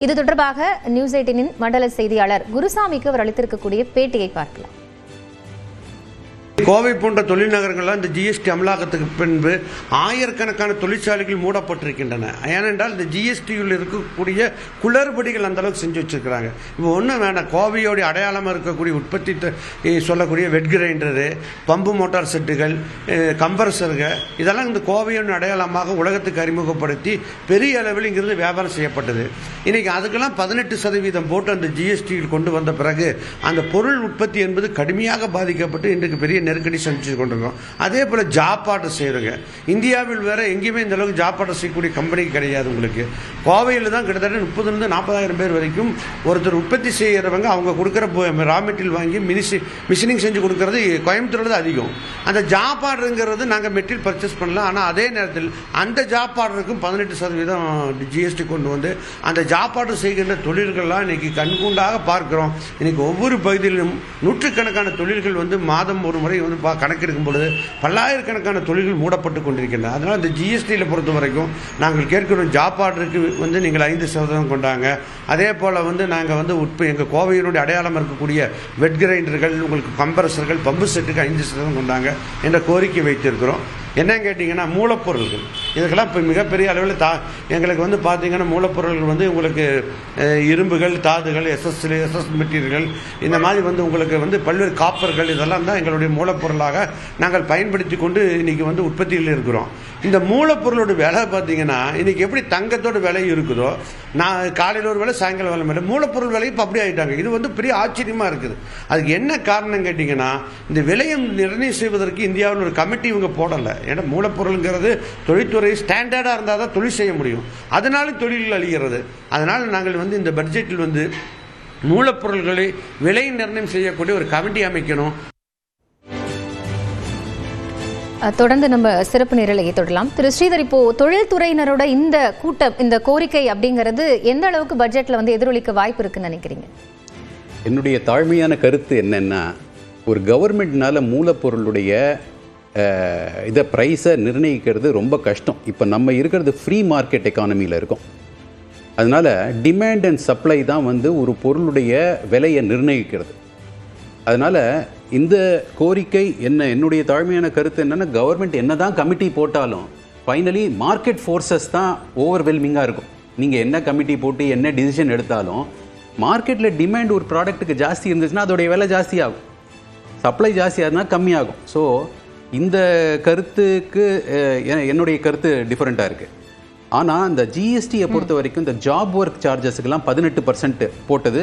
இது தொடர்பாக நியூஸ் 18 மண்டல செய்தியாளர் குருசாமிக்கு அவர் அளித்திருக்கக்கூடிய பேட்டியை பார்க்கலாம். கோவை போன்ற தொழில் நகரங்கள்லாம் இந்த ஜிஎஸ்டி அமலாக்கத்துக்கு பின்பு ஆயிரக்கணக்கான தொழிற்சாலைகள் மூடப்பட்டிருக்கின்றன. ஏனென்றால் இந்த ஜிஎஸ்டியில் இருக்கக்கூடிய குளறுபடிகள் அந்த அளவுக்கு செஞ்சு வச்சிருக்கிறாங்க. இப்போ ஒன்றும் வேண்டாம், கோவையோடைய அடையாளமாக இருக்கக்கூடிய உற்பத்தி சொல்லக்கூடிய வெட் கிரைண்டரு, பம்பு மோட்டார் செட்டுகள், கம்ப்ரஸர்கள், இதெல்லாம் இந்த கோவையோட அடையாளமாக உலகத்துக்கு அறிமுகப்படுத்தி பெரிய அளவில் இங்கிருந்து வியாபாரம் செய்யப்பட்டது. இன்றைக்கி அதுக்கெல்லாம் 18% போட்டு அந்த ஜிஎஸ்டியில் கொண்டு வந்த பிறகு அந்த பொருள் உற்பத்தி என்பது கடுமையாக பாதிக்கப்பட்டு இன்றைக்கு பெரிய நெருக்கடி சந்திச்சு கொண்டிருக்கோம். அதே போல் ஜாப் ஆர்டர் செய்கிறோங்க. இந்தியாவில் வேற எங்கேயுமே இந்த அளவுக்கு ஜாப் ஆர்டர் செய்யக்கூடிய கம்பெனி கிடையாது. உங்களுக்கு கோவையில் தான் கிட்டத்தட்ட 30,000-40,000 பேர் வரைக்கும் ஒருத்தர் உற்பத்தி செய்கிறவங்க அவங்க கொடுக்குற ரா மெட்டீரியல் வாங்கி மிஷினிங் செஞ்சு கொடுக்கறது கோயம்புத்தூரில் தான் அதிகம். அந்த ஜாப் ஆர்டருங்கிறது நாங்கள் மெட்டீரியல் பர்ச்சேஸ் பண்ணலாம். ஆனால் அதே நேரத்தில் அந்த ஜாப் ஆர்டருக்கும் 18% ஜிஎஸ்டி கொண்டு வந்து அந்த ஜாப் ஆர்டர் செய்கின்ற தொழில்கள்லாம் இன்னைக்கு கண்கூண்டாக பார்க்கிறோம். இன்னைக்கு ஒவ்வொரு பகுதியிலும் நூற்றுக்கணக்கான தொழில்கள் வந்து மாதம் ஒரு முறை வந்து கணக்கெடுக்கும் பொழுது பல்லாயிரக்கணக்கான தொழில்கள் மூடப்பட்டு கொண்டிருக்கின்றன. அதனால் இந்த ஜிஎஸ்டியில் பொறுத்த வரைக்கும் நாங்கள் கேட்கிறோம், ஜாப் ஆர்டருக்கு வந்து நீங்கள் 5% கொண்டாங்க. அதே போல் வந்து நாங்கள் வந்து எங்கள் கோவையினுடைய அடையாளம் இருக்கக்கூடிய வெட் கிரைண்டர்கள், உங்களுக்கு கம்ப்ரஸர்கள், பம்பு செட்டுக்கு 5% கொண்டாங்க என்ற கோரிக்கை வைத்திருக்கிறோம். என்னன்னு கேட்டிங்கன்னா மூலப்பொருள்கள் இதுக்கெல்லாம் இப்போ மிகப்பெரிய அளவில் எங்களுக்கு வந்து பார்த்தீங்கன்னா மூலப்பொருள்கள் வந்து உங்களுக்கு இரும்புகள், தாதுகள், எஸ்எஸ் மெட்டீரியல்கள், இந்த மாதிரி வந்து உங்களுக்கு வந்து பல்வேறு காப்பர்கள், இதெல்லாம் தான் எங்களுடைய மூலப்பொருளாக நாங்கள் பயன்படுத்தி கொண்டு இன்றைக்கி வந்து உற்பத்தியில் இருக்கிறோம். இந்த மூலப்பொருளோட விலை பார்த்தீங்கன்னா இன்றைக்கி எப்படி தங்கத்தோட விலை இருக்குதோ, நான் காலையில் ஒரு விலை சாயங்காலம் விலை மேலே மூலப்பொருள் விலை இப்போ அப்படி ஆகிட்டாங்க. இது வந்து பெரிய ஆச்சரியமாக இருக்குது. அதுக்கு என்ன காரணம் கேட்டிங்கன்னா, இந்த விலையை நிர்ணயம் செய்வதற்கு இந்தியாவில் ஒரு கமிட்டி இவங்க போடலை. ஏன்னா மூலப்பொருளுங்கிறது தொழில்துறை ஸ்டாண்டர்டாக இருந்தால் தான் தொழில் செய்ய முடியும். அதனால தொழில்கள் அழிகிறது. அதனால் நாங்கள் வந்து இந்த பட்ஜெட்டில் வந்து மூலப்பொருள்களை விலை நிர்ணயம் செய்யக்கூடிய ஒரு கமிட்டி அமைக்கணும். தொடர்ந்து நம்ம சிறப்பு நிரலையை தொடரலாம். திரு ஸ்ரீதர், இப்போ தொழில்துறையினரோட இந்த கோரிக்கை அப்படிங்கிறது எந்த அளவுக்கு பட்ஜெட்ல வந்து எதிரொலிக்க வாய்ப்பு இருக்குன்னு நினைக்கிறீங்க? என்னுடைய தாழ்மையான கருத்து என்னன்னா, ஒரு கவர்மெண்ட்னால மூலப்பொருளுடைய இதை ப்ரைஸை நிர்ணயிக்கிறது ரொம்ப கஷ்டம். இப்போ நம்ம இருக்கிறது ஃப்ரீ மார்க்கெட் எக்கானமியில் இருக்கோம். அதனால் டிமாண்ட் அண்ட் சப்ளை தான் வந்து ஒரு பொருளுடைய விலையை நிர்ணயிக்கிறது. அதனால் இந்த கோரிக்கை என்னுடைய தாழ்மையான கருத்து என்னென்னா, கவர்மெண்ட் என்ன தான் கமிட்டி போட்டாலும் ஃபைனலி மார்க்கெட் ஃபோர்ஸஸ் தான் ஓவர்வெல்மிங்காக இருக்கும். நீங்கள் என்ன கமிட்டி போட்டு என்ன டிசிஷன் எடுத்தாலும் மார்க்கெட்டில் டிமாண்ட் ஒரு ப்ராடக்ட்டுக்கு ஜாஸ்தி இருந்துச்சுன்னா அதோடைய விலை ஜாஸ்தியாகும், சப்ளை ஜாஸ்தியாகுதுன்னா கம்மியாகும். ஸோ இந்த கருத்துக்கு என்னுடைய கருத்து டிஃப்ரெண்ட்டாக இருக்குது. ஆனால் இந்த ஜிஎஸ்டியை பொறுத்த வரைக்கும் இந்த ஜாப் ஒர்க் சார்ஜஸுக்கெல்லாம் 18% போட்டது,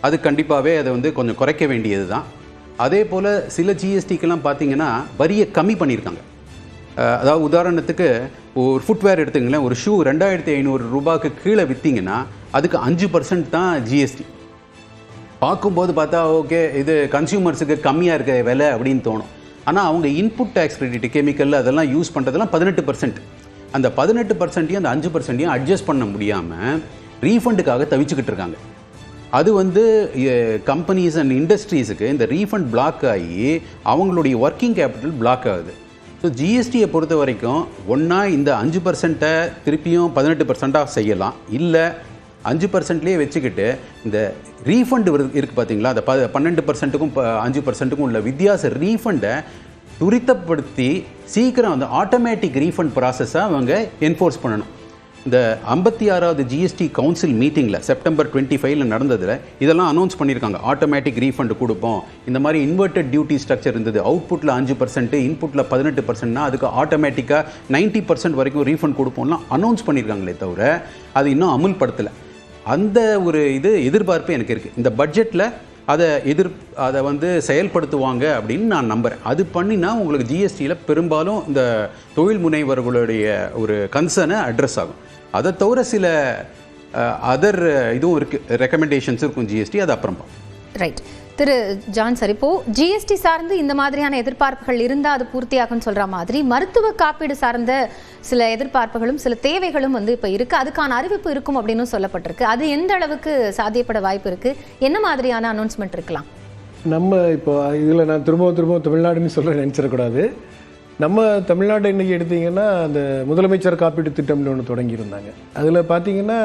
அது கண்டிப்பாகவே அதை வந்து கொஞ்சம் குறைக்க வேண்டியது தான். அதே போல் சில ஜிஎஸ்டிக்கெல்லாம் பார்த்தீங்கன்னா வரியை கம்மி பண்ணியிருக்காங்க. அதாவது உதாரணத்துக்கு ஒரு ஃபுட்வேர் எடுத்துங்களேன், ஒரு ஷூ 2,500 ரூபாய்க்கு கீழே விற்றீங்கன்னா அதுக்கு 5% தான் ஜிஎஸ்டி. பார்க்கும்போது பார்த்தா ஓகே, இது கன்சியூமர்ஸுக்கு கம்மியாக இருக்க விலை அப்படின்னு தோணும். ஆனால் அவங்க இன்புட் டேக்ஸ் கிரெடிட், கெமிக்கல் அதெல்லாம் யூஸ் பண்ணுறதெல்லாம் 18%. அந்த 18%ஐயும் அந்த 5%ஐயும் அட்ஜஸ்ட் பண்ண முடியாமல் ரீஃபண்டுக்காக தவிச்சுக்கிட்டு இருக்காங்க. அது வந்து கம்பெனிஸ் அண்ட் இண்டஸ்ட்ரீஸுக்கு இந்த ரீஃபண்ட் பிளாக் ஆகி அவங்களுடைய ஒர்க்கிங் கேபிட்டல் பிளாக் ஆகுது. ஸோ ஜிஎஸ்டியை பொறுத்த வரைக்கும் ஒன்றா இந்த 5%-ஐ திருப்பியும் 18% செய்யலாம், இல்லை 5%லேயே வச்சுக்கிட்டு இந்த ரீஃபண்ட் இருக்குது பார்த்தீங்களா, அந்த 12%க்கும் 5%க்கும் உள்ள வித்தியாச ரீஃபண்டை துரிதப்படுத்தி சீக்கிரம் அந்த ஆட்டோமேட்டிக் ரீஃபண்ட் ப்ராசஸாக அவங்க என்ஃபோர்ஸ் பண்ணணும். இந்த 56வது ஜிஎஸ்டி கவுன்சில் மீட்டிங்கில் செப்டம்பர் 25 நடந்ததில் இதெல்லாம் அனௌன்ஸ் பண்ணியிருக்காங்க. ஆட்டோமேட்டிக் ரீஃபண்ட் கொடுப்போம், இந்த மாதிரி இன்வெர்டட் டியூட்டி ஸ்ட்ரக்சர் இருந்தது, அவுட்புட்டில் 5%, இன்புட்டில் 18%னா அதுக்கு ஆட்டோமேட்டிக்காக 90% வரைக்கும் ரீஃபண்ட் கொடுப்போம்லாம் அனௌன்ஸ் பண்ணியிருக்காங்களே தவிர அது இன்னும் அமுல்படுத்தலை. அந்த ஒரு எதிர்பார்ப்பு எனக்கு இருக்குது. இந்த பட்ஜெட்டில் அதை வந்து செயல்படுத்துவாங்க அப்படின்னு நான் நம்புகிறேன். அது பண்ணினா உங்களுக்கு ஜிஎஸ்டியில் பெரும்பாலும் இந்த தொழில் முனைவர்களுடைய ஒரு கன்சர்னை அட்ரஸ் ஆகும். அதை தவிர சில அதர் இதுவும் இருக்குது, ரெக்கமெண்டேஷன்ஸ் இருக்கும் ஜிஎஸ்டி, அது அப்புறம் ரைட். திரு ஜான் சார், இப்போ ஜிஎஸ்டி சார்ந்து இந்த மாதிரியான எதிர்பார்ப்புகள் இருந்தால் அது பூர்த்தியாகும்னு சொல்ற மாதிரி மருத்துவ காப்பீடு சார்ந்த சில எதிர்பார்ப்புகளும் சில தேவைகளும் வந்து இப்போ இருக்கு, அதுக்கான அறிவிப்பு இருக்கும் அப்படின்னு சொல்லப்பட்டிருக்கு. அது எந்த அளவுக்கு சாத்தியப்பட வாய்ப்பு இருக்கு, என்ன மாதிரியான அனௌன்ஸ்மெண்ட் இருக்கலாம்? நம்ம இப்போ இதில் நான் திரும்ப தமிழ்நாடுன்னு சொல்ல நினச்சிடக்கூடாது. நம்ம தமிழ்நாட்டை இன்றைக்கி எடுத்திங்கன்னா அந்த முதலமைச்சர் காப்பீட்டு திட்டம்னு ஒன்று தொடங்கியிருந்தாங்க. அதில் பார்த்தீங்கன்னா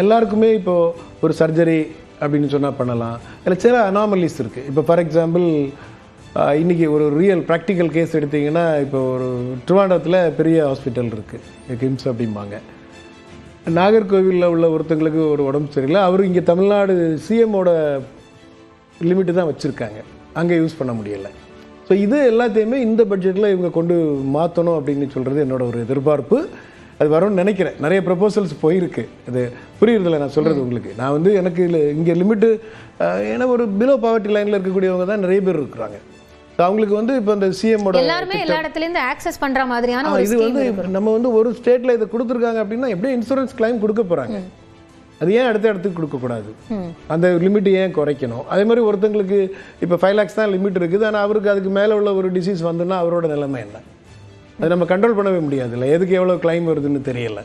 எல்லாருக்குமே இப்போது ஒரு சர்ஜரி அப்படின்னு சொன்னால் பண்ணலாம். அதில் சில அனாமலிஸ் இருக்குது. இப்போ ஃபார் எக்ஸாம்பிள் இன்றைக்கி ஒரு ரியல் ப்ராக்டிக்கல் கேஸ் எடுத்திங்கன்னா இப்போ ஒரு திருவாண்டத்தில் பெரிய ஹாஸ்பிட்டல் இருக்குது, கிம்ஸ் அப்படிம்பாங்க. நாகர்கோவிலில் உள்ள ஒருத்தங்களுக்கு ஒரு உடம்பு சரியில்லை, அவர் இங்கே தமிழ்நாடு சிஎம்மோட லிமிட்டு தான் வச்சுருக்காங்க, அங்கே யூஸ் பண்ண முடியலை. ஸோ இது எல்லாத்தையுமே இந்த பட்ஜெட்டில் இவங்க கொண்டு மாற்றணும் அப்படின்னு சொல்கிறது என்னோட ஒரு எதிர்பார்ப்பு. அது வரும்னு நினைக்கிறேன். நிறைய ப்ரப்போசல்ஸ் போயிருக்கு. அது புரியுறதில்ல நான் சொல்கிறது உங்களுக்கு. நான் வந்து எனக்கு இங்கே லிமிட்டு ஏன்னா ஒரு பிலோ பாவர்ட்டி லைனில் இருக்கக்கூடியவங்க தான் நிறைய பேர் இருக்கிறாங்க. ஸோ அவங்களுக்கு வந்து இப்போ இந்த சிஎம்மோட எல்லாருமே எல்லா இடத்துலேருந்து ஆக்சஸ் பண்ணுற மாதிரியான இது வந்து நம்ம வந்து ஒரு ஸ்டேட்டில் இதை கொடுத்துருக்காங்க அப்படின்னா எப்படியும் இன்சூரன்ஸ் கிளைம் கொடுக்க போகிறாங்க. அது ஏன் அடுத்த இடத்துக்கு கொடுக்கக்கூடாது? அந்த லிமிட்டு ஏன் குறைக்கணும்? அதே மாதிரி ஒருத்தங்களுக்கு இப்போ 5 lakhs தான் லிமிட் இருக்குது, ஆனால் அவருக்கு அதுக்கு மேலே உள்ள ஒரு டிசீஸ் வந்துன்னா அவரோட நிலைமை என்ன? அது நம்ம கண்ட்ரோல் பண்ணவே முடியாது இல்லை, எதுக்கு எவ்வளோ கிளைம் வருதுன்னு தெரியல.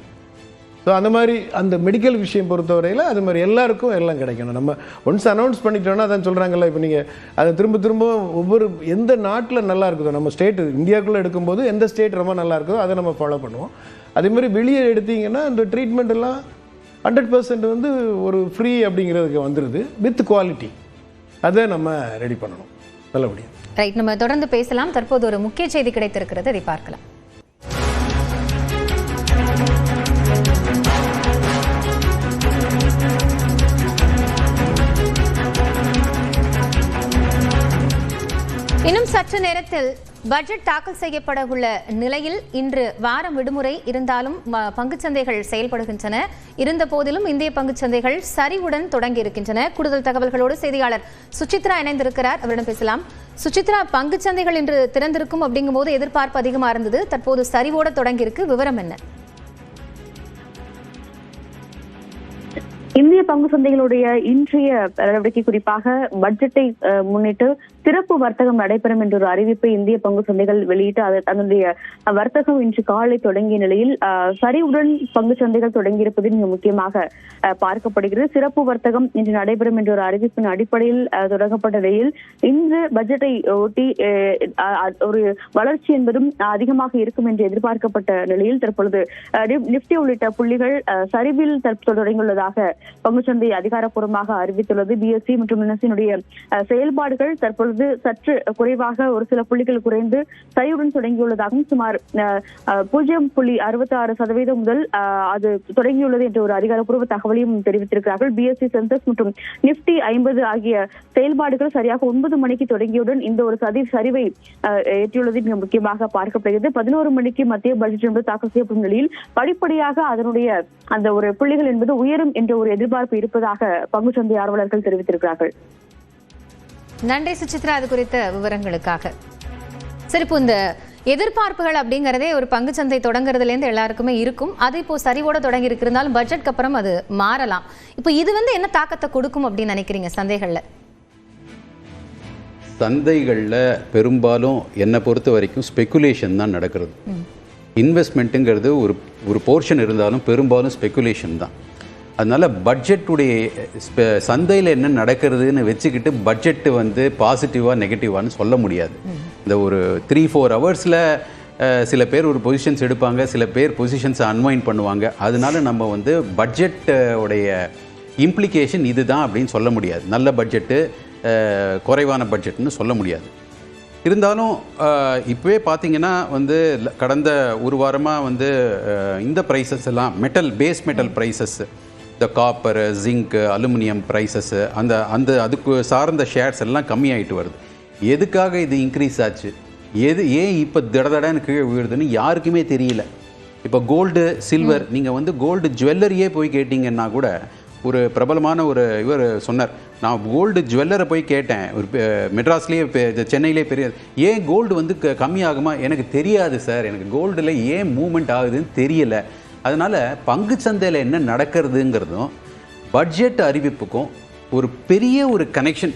ஸோ அந்த மாதிரி அந்த மெடிக்கல் விஷயம் பொறுத்தவரையில் அது மாதிரி எல்லாருக்கும் எல்லாம் கிடைக்கணும். நம்ம ஒன்ஸ் அனௌன்ஸ் பண்ணிட்டோன்னா அதான் சொல்கிறாங்கல்ல, இப்போ நீங்கள் அதை திரும்ப ஒவ்வொரு எந்த நாட்டில் நல்லா இருக்குதோ, நம்ம ஸ்டேட்டு இந்தியாவுக்குள்ளே எடுக்கும்போது எந்த ஸ்டேட் ரொம்ப நல்லா இருக்குதோ அதை நம்ம ஃபாலோ பண்ணுவோம். அதே மாதிரி வெளியே எடுத்தீங்கன்னா இந்த ட்ரீட்மெண்ட் எல்லாம் 100% வந்து ஒரு ஃப்ரீ அப்படிங்கிறதுக்கு வந்துடுது வித் குவாலிட்டி. அதை நம்ம ரெடி பண்ணணும் நல்லபடியாக. ரைட், நம்ம தொடர்ந்து பேசலாம். தற்போது ஒரு முக்கிய செய்தி கிடைத்திருக்கிறது, அதை பார்க்கலாம். இன்னும் சற்று நேரத்தில் பட்ஜெட் தாக்கல் செய்யப்பட உள்ள நிலையில் இன்று வாரம் விடுமுறை இருந்தாலும் பங்குச்சந்தைகள் செயல்படுகின்றன. இருந்த போதிலும் இந்திய பங்குச்சந்தைகள் சரிவுடன் தொடங்கி இருக்கின்றன. கூடுதல் தகவல்களோடு செய்தியாளர் சுசித்ரா இணைந்திருக்கிறார், அவரிடம் பேசலாம். சுசித்ரா, பங்குச்சந்தைகள் இன்று திறந்திருக்கும் அப்படிங்கும் போது எதிர்பார்ப்பு அதிகமா இருந்தது, தற்போது சரிவோட தொடங்கி இருக்கு, விவரம் என்ன? இந்திய பங்கு சந்தைகளுடைய இன்றைய நடவடிக்கை குறிப்பாக பட்ஜெட்டை முன்னிட்டு சிறப்பு வர்த்தகம் நடைபெறும் என்ற ஒரு அறிவிப்பை இந்திய பங்கு சந்தைகள் வெளியிட்டு அதனுடைய வர்த்தகம் இன்று காலை தொடங்கிய நிலையில் சரிவுடன் பங்கு சந்தைகள் தொடங்கியிருப்பது மிக முக்கியமாக பார்க்கப்படுகிறது. சிறப்பு வர்த்தகம் இன்று நடைபெறும் என்ற ஒரு அறிவிப்பின் அடிப்படையில் தொடங்கப்பட்ட நிலையில் இன்று பட்ஜெட்டை ஒட்டி ஒரு வளர்ச்சி என்பதும் அதிகமாக இருக்கும் என்று எதிர்பார்க்கப்பட்ட நிலையில் தற்பொழுது நிப்டி உள்ளிட்ட புள்ளிகள் சரிவில் தொடங்கியுள்ளதாக பங்குச்சந்தை அதிகாரப்பூர்வமாக அறிவித்துள்ளது. பிஎஸ்சி மற்றும் என்எஸ்சியினுடைய செயல்பாடுகள் தற்பொழுது சற்று குறைவாக ஒரு சில புள்ளிகள் குறைந்து சரிவுடன் தொடங்கியுள்ளதாகவும் சுமார் 0.66% முதல் அது தொடங்கியுள்ளது என்ற ஒரு அதிகாரப்பூர்வ தகவலையும் தெரிவித்திருக்கிறார்கள். பிஎஸ்சி சென்செக்ஸ் மற்றும் நிப்டி 50 ஆகிய செயல்பாடுகள் சரியாக 9 மணிக்கு தொடங்கியுடன் இந்த ஒரு சரிவை ஏற்றியுள்ளது மிக முக்கியமாக பார்க்கப்படுகிறது. 11 மணிக்கு மத்திய பட்ஜெட் என்பது தாக்கல் செய்யப்படும் நிலையில் படிப்படியாக அதனுடைய அந்த ஒரு புள்ளிகள் என்பது உயரும் என்ற ஒரு எதிர்பார்ப்பு இருப்பதாக பங்குச்சந்தை ஆர்வலர்கள் தெரிவித்திருக்கிறார்கள். நன்றி சுசித்ரா, அது குறித்த விவரங்களுக்காக. சரி, இப்போ இந்த எதிர்பார்ப்புகள் அப்படிங்கிறதே ஒரு பங்குச்சந்தை தொடங்குறதுலேருந்து எல்லாருக்குமே இருக்கும். அது இப்போ சரிவோட தொடங்கி இருந்தாலும் பட்ஜெட்க்கு அப்புறம் அது மாறலாம். இப்போ இது வந்து என்ன தாக்கத்தை கொடுக்கும் அப்படின்னு நினைக்கிறீங்க சந்தைகள்ல? சந்தைகளில் பெரும்பாலும் என்னை பொறுத்த வரைக்கும் ஸ்பெக்குலேஷன் தான் நடக்கிறது. இன்வெஸ்ட்மெண்ட்டுங்கிறது ஒரு போர்ஷன் இருந்தாலும் பெரும்பாலும் ஸ்பெக்குலேஷன் தான். அதனால் பட்ஜெட்டுடைய சந்தையில் என்ன நடக்கிறதுன்னு வச்சுக்கிட்டு பட்ஜெட்டு வந்து பாசிட்டிவாக நெகட்டிவான்னு சொல்ல முடியாது. இந்த ஒரு 3-4 ஹவர்ஸில் சில பேர் ஒரு பொசிஷன்ஸ் எடுப்பாங்க, சில பேர் பொசிஷன்ஸை அன்வைண்ட் பண்ணுவாங்க. அதனால நம்ம வந்து பட்ஜெட்டோடைய இம்ப்ளிகேஷன் இது தான் அப்படின்னு சொல்ல முடியாது. நல்ல பட்ஜெட்டு குறைவான பட்ஜெட்னு சொல்ல முடியாது. இருந்தாலும் இப்போவே பார்த்தீங்கன்னா வந்து கடந்த ஒரு வாரமாக வந்து இந்த ப்ரைஸஸ் எல்லாம் பேஸ் மெட்டல் ப்ரைஸஸ், இந்த காப்பர், ஜிங்க், அலுமினியம் ப்ரைஸஸ்ஸு அதுக்கு சார்ந்த ஷேர்ஸ் எல்லாம் கம்மியாகிட்டு வருது. எதுக்காக இது இன்க்ரீஸ் ஆச்சு, ஏன் இப்போ தடன்னு கீழே விழுதுன்னு யாருக்குமே தெரியல. இப்போ கோல்டு, சில்வர், நீங்கள் வந்து கோல்டு ஜுவல்லரியே போய் கேட்டிங்கன்னா கூட ஒரு பிரபலமான இவர் சொன்னார், நான் கோல்டு ஜுவல்லரை போய் கேட்டேன், ஒரு மெட்ராஸ்லேயே சென்னையிலே பெரிய, ஏன் கோல்டு வந்து கம்மியாகுமா, எனக்கு தெரியாது சார், எனக்கு கோல்டில் ஏன் மூவ்மெண்ட் ஆகுதுன்னு தெரியல. அதனால் பங்குச்சந்தையில் என்ன நடக்கிறதுங்கிறதும் பட்ஜெட் அறிவிப்புக்கும் ஒரு பெரிய ஒரு கனெக்ஷன்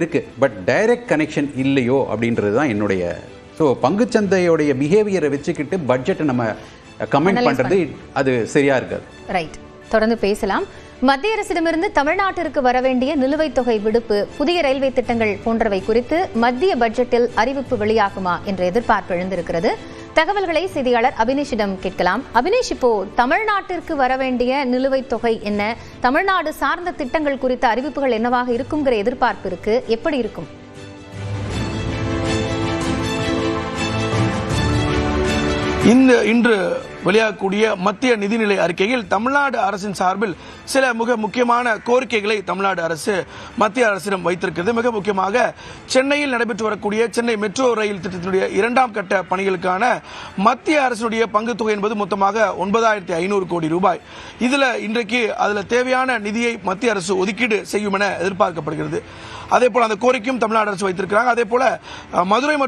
இருக்குது, பட் டைரக்ட் கனெக்ஷன் இல்லையோ அப்படின்றது தான் என்னுடைய. ஸோ பங்குச்சந்தையோடைய பிஹேவியரை வச்சுக்கிட்டு பட்ஜெட்டை நம்ம கமெண்ட் பண்ணுறது அது சரியாக இருக்காது. ரைட், தொடர்ந்து பேசலாம். மத்திய அரசிடமிருந்து தமிழ்நாட்டிற்கு வர வேண்டிய நிலுவைத் தொகை விடுப்பு, புதிய ரயில்வே திட்டங்கள் போன்றவை குறித்து மத்திய பட்ஜெட்டில் அறிவிப்பு வெளியாகுமா என்ற எதிர்பார்ப்பு எழுந்திருக்கிறது. தகவல்களை செய்தியாளர் அபினேஷிடம் கேட்கலாம். அபினேஷ், இப்போ தமிழ்நாட்டிற்கு வர வேண்டிய நிலுவைத் தொகை என்ன, தமிழ்நாடு சார்ந்த திட்டங்கள் குறித்த அறிவிப்புகள் என்னவாக இருக்குங்கிற எதிர்பார்ப்பு இருக்கு, எப்படி இருக்கும்? இன்று வெளியாகக்கூடிய மத்திய நிதிநிலை அறிக்கையில் தமிழ்நாடு அரசின் சார்பில் சில மிக முக்கியமான கோரிக்கைகளை தமிழ்நாடு அரசு மத்திய அரசிடம் வைத்திருக்கிறது. மிக முக்கியமாக சென்னையில் நடைபெற்று வரக்கூடிய சென்னை மெட்ரோ ரயில் திட்டத்தினுடைய 2ஆம் கட்ட பணிகளுக்கான மத்திய அரசுடைய பங்கு தொகை என்பது மொத்தமாக 9,500 கோடி ரூபாய். இதுல இன்றைக்கு அதுல தேவையான நிதியை மத்திய அரசு ஒதுக்கீடு செய்யும் என எதிர்பார்க்கப்படுகிறது. அதே போல அந்த கோரிக்கையும் தமிழ்நாடு அரசு வைத்திருக்கிறாங்க. அதே போல மதுரை